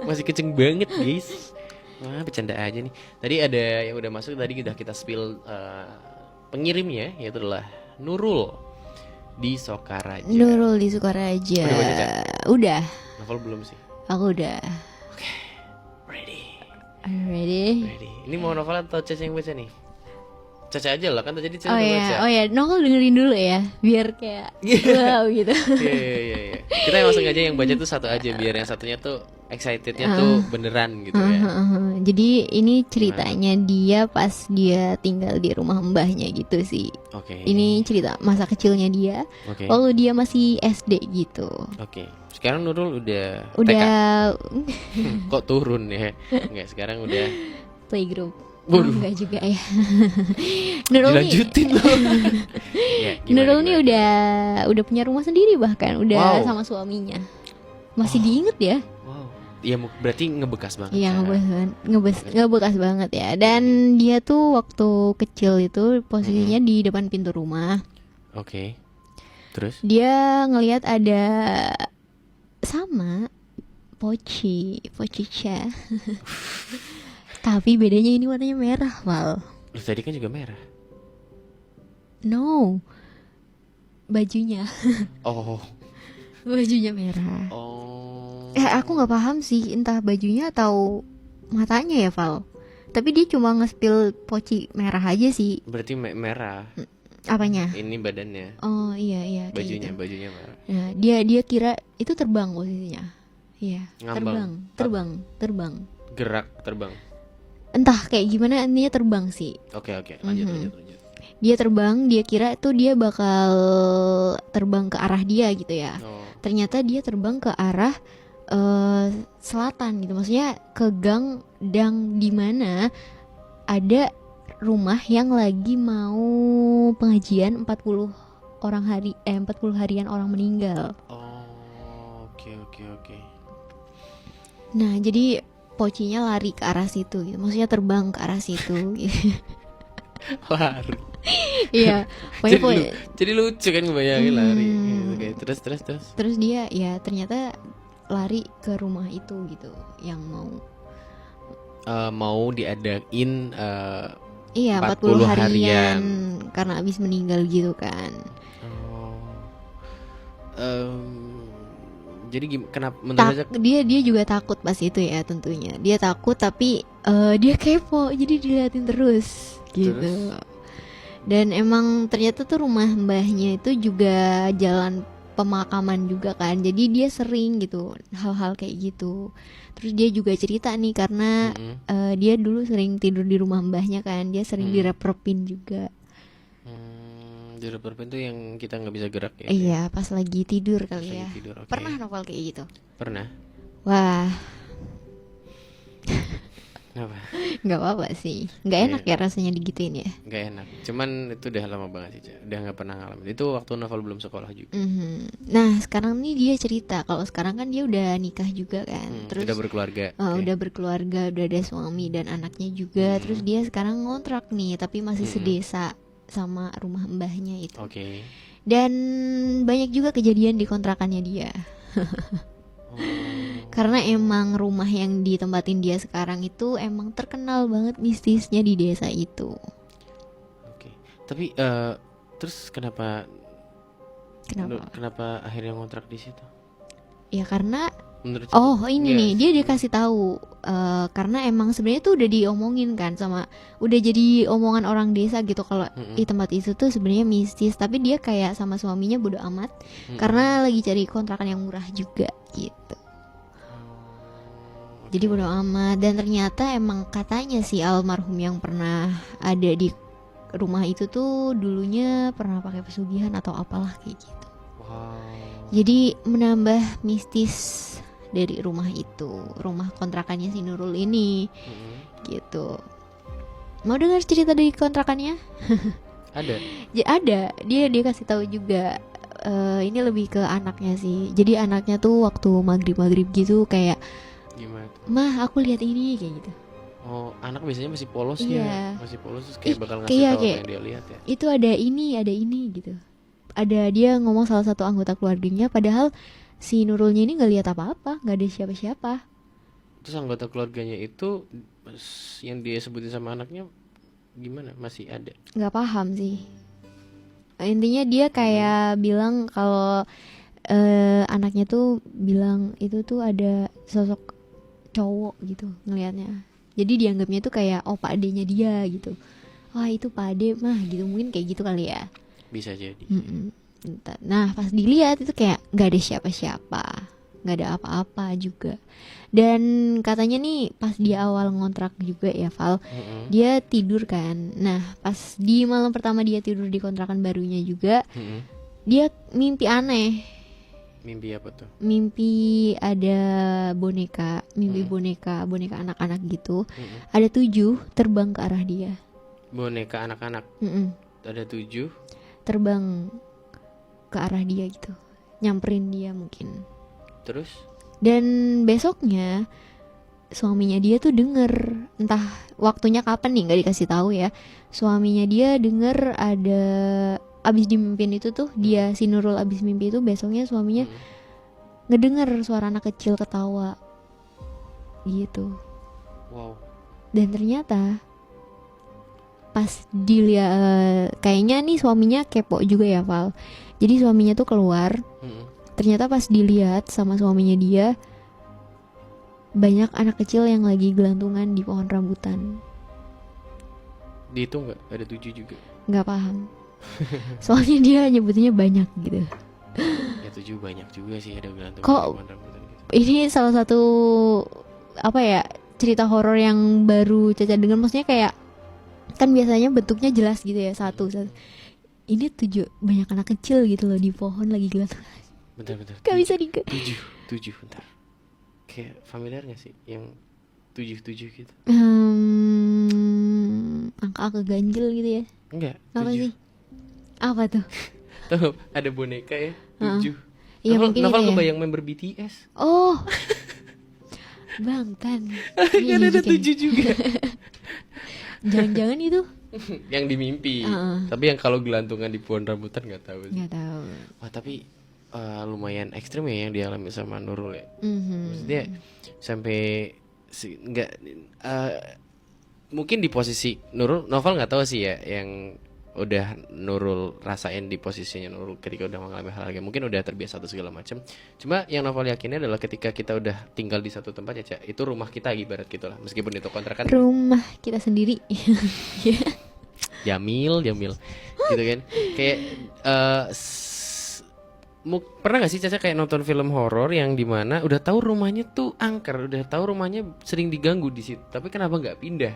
Masih kenceng banget guys. Wah, bercanda aja nih. Tadi ada yang udah masuk, tadi udah kita spill pengirimnya, yaitu adalah Nurul di Sokaraja. Nurul di Sukaraja. Udah baca, Cak? Udah. Novel belum sih? Aku udah. Ready. Are you ready? Ready. Ini mau novel atau Caca yang baca nih? Caca aja lah kan tadi Caca Oh udah ya, baca. oh ya, Nongol dengerin dulu ya, biar kayak wow gitu. Iya. Kita langsung aja yang baca tuh satu aja, biar yang satunya tuh excitednya tuh beneran gitu ya. Jadi ini ceritanya dia pas dia tinggal di rumah mbahnya gitu sih. Oke. Ini cerita masa kecilnya dia, Oke. waktu dia masih SD gitu. Oke. Sekarang Nurul udah TK. Udah Kok turun ya? Enggak, sekarang udah playgroup. Waduh. Enggak juga ya. Nurul nih, dilanjutin loh. Ya, Nurul nih udah punya rumah sendiri, bahkan udah Wow. sama suaminya. Masih diinget ya? Wow. Ya berarti ngebekas banget. Iya, Ca. ngebekas banget ya. Dan dia tuh waktu kecil itu posisinya di depan pintu rumah. Oke. Terus? Dia ngelihat ada sama Pochicha. Tapi bedanya ini warnanya merah, Val. Lu tadi kan juga merah. No. Bajunya. Oh. Bajunya merah. Oh. Aku nggak paham sih, entah bajunya atau matanya ya, Val. Tapi dia cuma nge-spill poci merah aja sih. Berarti merah. Apanya? Ini badannya. Oh iya kayak Bajunya, gitu. bajunya merah. Nah, dia kira itu terbang posisinya. Iya, Ngambang. terbang. Gerak terbang. Entah kayak gimana, intinya terbang sih. Oke, lanjut. Dia terbang, dia kira itu dia bakal terbang ke arah dia gitu ya. Oh. Ternyata dia terbang ke arah selatan gitu. Maksudnya ke gang dan di mana ada rumah yang lagi mau pengajian 40 harian orang meninggal. Oh, oke. Oke. Nah, jadi pocinya lari ke arah situ gitu. Maksudnya terbang ke arah situ gitu. Lari. Iya, Jadi, pokoknya jadi lucu kan ngebayangin lari gitu. Hmm. Kayak terus. terus dia ya ternyata lari ke rumah itu gitu yang Mau diadain iya 40 40 harian harian. karena abis meninggal gitu kan. Oh. Jadi kenapa menurut saja Dia juga takut pas itu ya tentunya. Dia takut tapi dia kepo jadi diliatin terus gitu. Terus? Dan emang ternyata tuh rumah mbahnya itu juga jalan pemakaman juga kan. Jadi dia sering gitu hal-hal kayak gitu. Terus dia juga cerita nih karena dia dulu sering tidur di rumah mbahnya kan. Dia sering direp-repin juga. Di reperpen tuh yang kita nggak bisa gerak ya? Iya, pas lagi tidur kali Lagi ya. tidur, oke. Pernah novel kayak gitu? Pernah? Wah, Kenapa? nggak apa-apa sih. Nggak enak ya rasanya digituin ya. Nggak enak. Cuman itu udah lama banget sih, Ca. Udah nggak pernah ngalamin. Itu waktu novel belum sekolah juga. Nah, sekarang nih dia cerita kalau sekarang kan dia udah nikah juga kan. Terus Udah berkeluarga. Oke. udah berkeluarga, udah ada suami dan anaknya juga. Terus dia sekarang ngontrak nih, tapi masih sedesa sama rumah mbahnya itu. Oke. Dan banyak juga kejadian di kontrakannya dia. Oh, Karena emang rumah yang ditempatin dia sekarang itu emang terkenal banget mistisnya di desa itu. oke. Tapi terus kenapa Kenapa? akhirnya ngontrak di situ? Ya karena Menurut ini Iya. nih dia dikasih tahu karena emang sebenarnya tuh udah diomongin kan sama udah jadi omongan orang desa gitu kalau di tempat itu tuh sebenarnya mistis, tapi dia kayak sama suaminya bodo amat karena lagi cari kontrakan yang murah juga gitu. Jadi bodo amat. Dan ternyata emang katanya si almarhum yang pernah ada di rumah itu tuh dulunya pernah pakai pesugihan atau apalah kayak gitu. Wow. Jadi menambah mistis dari rumah itu, rumah kontrakannya si Nurul ini gitu. Mau dengar cerita dari kontrakannya? Ada. Ya ada, dia kasih tahu juga. Ini lebih ke anaknya sih. Jadi anaknya tuh waktu maghrib gitu kayak, Gimana tuh? "Mah, aku lihat ini," kayak gitu. Oh, anak biasanya masih polos Iya. ya. Masih polos terus kayak bakal ngasih kayak- tahu apa kayak- yang dia lihat ya. Itu ada ini gitu. Ada dia ngomong salah satu anggota keluarganya, padahal si Nurulnya ini nggak lihat apa-apa, nggak ada siapa-siapa. Terus anggota keluarganya itu yang dia sebutin sama anaknya gimana? Masih ada? Nggak paham sih. Intinya dia kayak bilang kalau anaknya tuh bilang itu tuh ada sosok cowok gitu ngelihatnya. Jadi dianggapnya tuh kayak oh Pak Ade-nya dia gitu. Wah itu Pak Ade mah gitu, mungkin kayak gitu kali ya. Bisa jadi. Nah pas dilihat itu kayak nggak ada siapa-siapa, nggak ada apa-apa juga. Dan katanya nih pas di awal ngontrak juga ya Val, dia tidur kan. Nah pas di malam pertama dia tidur di kontrakan barunya juga, dia mimpi aneh. Mimpi apa tuh? Mimpi ada boneka, boneka anak-anak gitu. Ada 7 terbang ke arah dia. Boneka anak-anak. Ada 7 terbang ke arah dia gitu, nyamperin dia mungkin. Terus? Dan besoknya suaminya dia tuh denger, entah waktunya kapan nih nggak dikasih tahu ya. Suaminya dia denger ada abis dimimpin itu tuh dia si Nurul abis mimpi itu besoknya suaminya ngedenger suara anak kecil ketawa gitu. Wow. Dan ternyata pas dilihat kayaknya nih suaminya kepo juga ya Val. Jadi suaminya tuh keluar. Ternyata pas dilihat sama suaminya dia banyak anak kecil yang lagi gelantungan di pohon rambutan. Dihitung nggak? Ada 7 juga. Nggak paham. Soalnya dia nyebutnya banyak gitu. Ya 7 banyak juga sih, ada gelantungan Kok di pohon rambutan gitu. ini salah satu apa ya cerita horor yang baru Caca dengar, maksudnya kayak kan biasanya bentuknya jelas gitu ya satu. Ini 7 banyak anak kecil gitu loh di pohon lagi gelantungan. Bentar. Gak bisa 7 bentar. Kayak familiar gak sih yang 7 gitu? Angka ganjil gitu ya. Enggak, Apa 7. sih? Apa tuh? Tuh, ada boneka ya, 7. Ya Novel, mungkin Novel ini ya. kebayang member BTS. Oh, Bangtan. Kan ada 7 juga. Jangan-jangan itu? Yang di mimpi. Tapi yang kalau gelantungan di pohon rambutan nggak tahu sih. Nggak tahu. Wah tapi lumayan ekstrim ya yang dialami sama Nurul ya. Mhm. Maksudnya sampai nggak mungkin di posisi Nurul, Novel nggak tahu sih ya yang udah Nurul rasain di posisinya Nurul ketika udah mengalami hal kayak mungkin udah terbiasa atau segala macam. Cuma yang Novel yakinnya adalah ketika kita udah tinggal di satu tempat ya, Cak, itu rumah kita ibarat gitulah. Meskipun itu kontrakan. Rumah kita sendiri. Ya. Jamil gitu kan. Kayak pernah gak sih Caca kayak nonton film horor yang dimana udah tahu rumahnya tuh angker, udah tahu rumahnya sering diganggu di situ, tapi kenapa nggak pindah?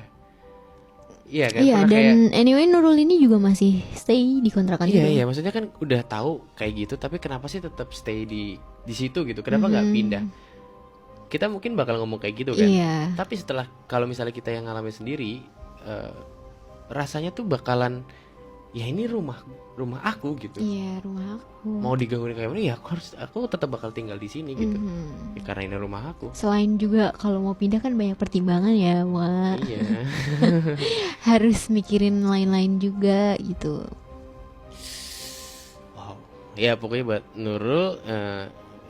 Iya kan? Iya, Pernah dan kayak, anyway Nurul ini juga masih stay di kontrakan iya itu. iya, maksudnya kan udah tahu kayak gitu, tapi kenapa sih tetap stay di situ gitu? Kenapa nggak pindah? Kita mungkin bakal ngomong kayak gitu kan. Iya. Tapi setelah kalau misalnya kita yang ngalamin sendiri, rasanya tuh bakalan ya ini rumah aku gitu. Iya, rumah aku. Mau digangguin kayak mana ya aku tetap bakal tinggal di sini gitu. Ya, karena ini rumah aku. Selain juga kalau mau pindah kan banyak pertimbangan ya, Wak. Iya. Harus mikirin lain-lain juga gitu. Wow. Ya pokoknya buat Nurul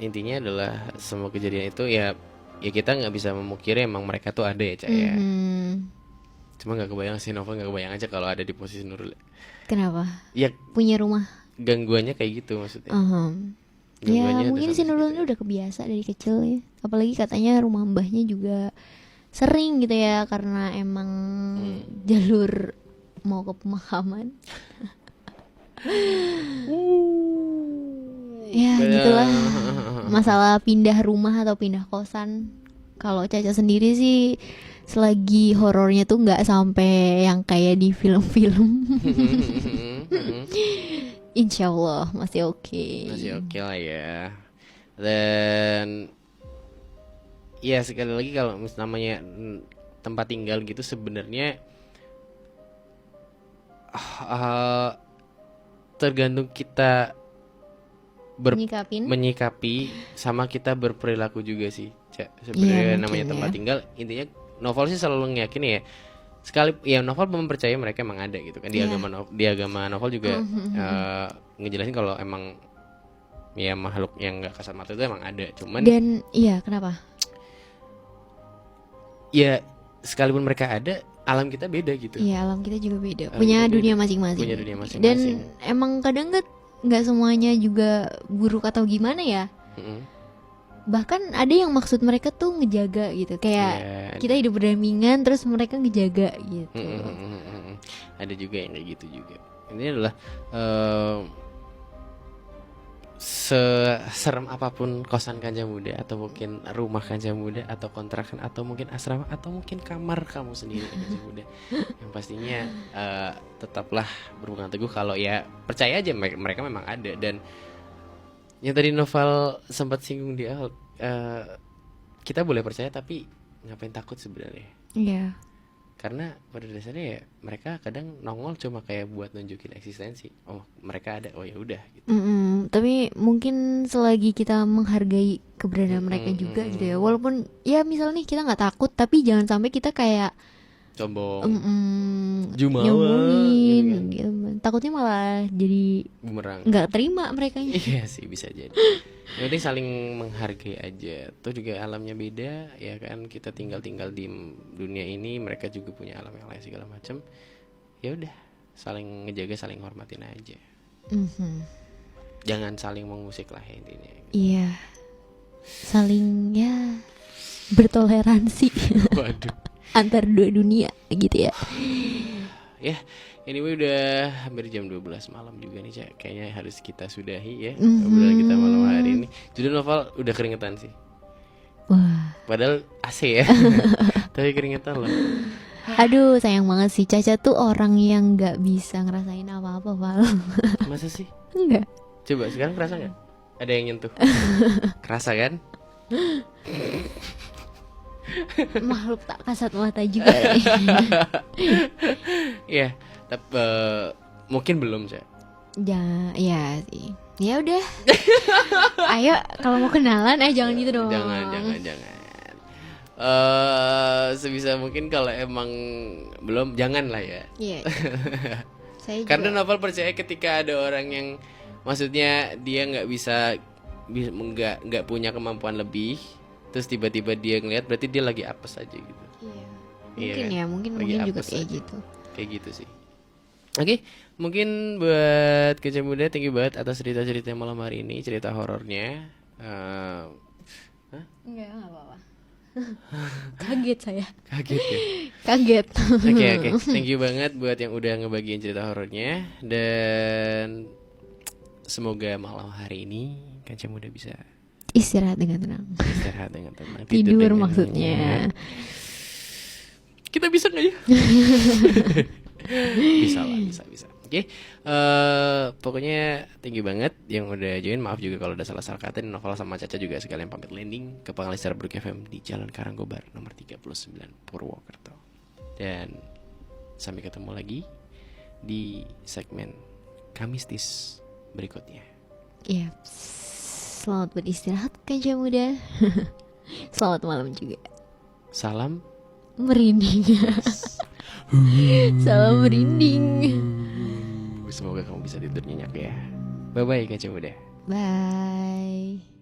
intinya adalah semua kejadian itu ya kita nggak bisa memungkiri emang mereka tuh ada ya, Cak ya. Cuma nggak kebayang sih, Novel nggak kebayang aja kalau ada di posisi Nurul. Kenapa? Ya Punya rumah. gangguannya kayak gitu maksudnya. Ya Gangguannya udah mungkin si sampai Nurul segitu ini udah kebiasa dari kecil ya. Apalagi katanya rumah mbahnya juga sering gitu ya, karena emang jalur mau ke pemakaman. Ya gitulah masalah pindah rumah atau pindah kosan. Kalau Caca sendiri sih selagi horornya tuh nggak sampai yang kayak di film-film, insya Allah masih oke. Masih oke lah ya. Dan ya sekali lagi kalau namanya tempat tinggal gitu sebenarnya tergantung kita menyikapi sama kita berperilaku juga sih, Cak. Sebenarnya Iya, namanya mungkin tempat ya. tinggal intinya Novel sih selalu ngeyakini ya. Sekali ya Novel mempercayai mereka emang ada gitu kan di Iya. agama Novel juga ngejelasin kalau emang ya makhluk yang nggak kasat mata itu emang ada. Cuman Dan iya kenapa? ya sekalipun mereka ada, alam kita beda gitu. Iya alam kita juga beda, Alam punya kita dunia beda. masing-masing. Punya dunia masing-masing. Dan emang kadang nggak semuanya juga buruk atau gimana ya. Mm-mm. Bahkan ada yang maksud mereka tuh ngejaga gitu, kayak Iya, kita hidup berdampingan terus mereka ngejaga gitu. ada juga yang kayak gitu juga. Ini adalah seserem apapun kosan Kanja Muda atau mungkin rumah Kanja Muda atau kontrakan atau mungkin asrama atau mungkin kamar kamu sendiri Kanja Muda, yang pastinya tetaplah berpegang teguh kalau ya percaya aja mereka memang ada. Dan yang tadi Novel sempat singgung di awal, kita boleh percaya tapi ngapain takut sebenarnya? Iya. Karena pada dasarnya ya mereka kadang nongol cuma kayak buat nunjukin eksistensi. Oh mereka ada, oh ya udah gitu. Tapi mungkin selagi kita menghargai keberadaan mereka juga gitu ya. Walaupun ya misal nih kita nggak takut, tapi jangan sampai kita kayak Sombong, nyombongin gitu kan. gitu. Takutnya malah jadi Bumerang. nggak terima mereka. Iya sih bisa jadi. Yang penting saling menghargai aja. Tuh juga alamnya beda ya kan. Kita tinggal di dunia ini, mereka juga punya alam yang lain segala macam. Ya udah, saling ngejaga, saling hormatin aja. Jangan saling mengusik lah intinya. Iya. Saling ya bertoleransi Waduh. antar dua dunia gitu ya. Ya, anyway udah hampir jam 12 malam juga nih, Cak. Kayaknya harus kita sudahi ya obrolan kita malam hari ini. Judul Novel udah keringetan sih. Wah. Padahal AC ya. Tapi keringetan loh. Aduh sayang banget sih, Caca tuh orang yang nggak bisa ngerasain apa-apa Val. Masa sih? Enggak. Coba sekarang kerasa nggak? Ada yang nyentuh? Kerasa kan? Makhluk tak kasat mata juga. Ya, tapi mungkin belum, Cak. Ya sih. Ya udah. Ayo kalau mau kenalan, jangan gitu dong. Jangan. Sebisa mungkin kalau emang belum, jangan lah ya. Iya. Saya Karena juga. Novel percaya ketika ada orang yang maksudnya dia nggak punya kemampuan lebih, terus tiba-tiba dia ngelihat, berarti dia lagi apes aja gitu. Iya. Iya Mungkin kan? ya, mungkin Lagi juga apes kayak aja. gitu. Kayak gitu sih. Oke, mungkin buat Kece Muda, thank you banget atas cerita-cerita malam hari ini, cerita horornya. Enggak apa-apa. Kaget saya. Kaget ya. Kaget. Oke, thank you banget buat yang udah ngebagiin cerita horornya, dan semoga malam hari ini Kece Muda bisa Istirahat dengan tenang. istirahat dengan tenang, Tidur dengan maksudnya. nyenyak. Kita bisa nggak ya? Bisa lah, bisa. Oke, pokoknya tinggi banget yang udah join. Maaf juga kalau udah salah-salah kata. Novel sama Caca juga sekalian pamit landing ke Pengalisar Brook FM di Jalan Karanggobar nomor 39 Purwokerto. Dan sampai ketemu lagi di segmen Kamistis berikutnya. Iya. Selamat beristirahat Kece Muda. Selamat malam juga. Salam Merinding. Salam merinding. Semoga kamu bisa tidur nyenyak ya. Bye bye Kece Muda. Bye.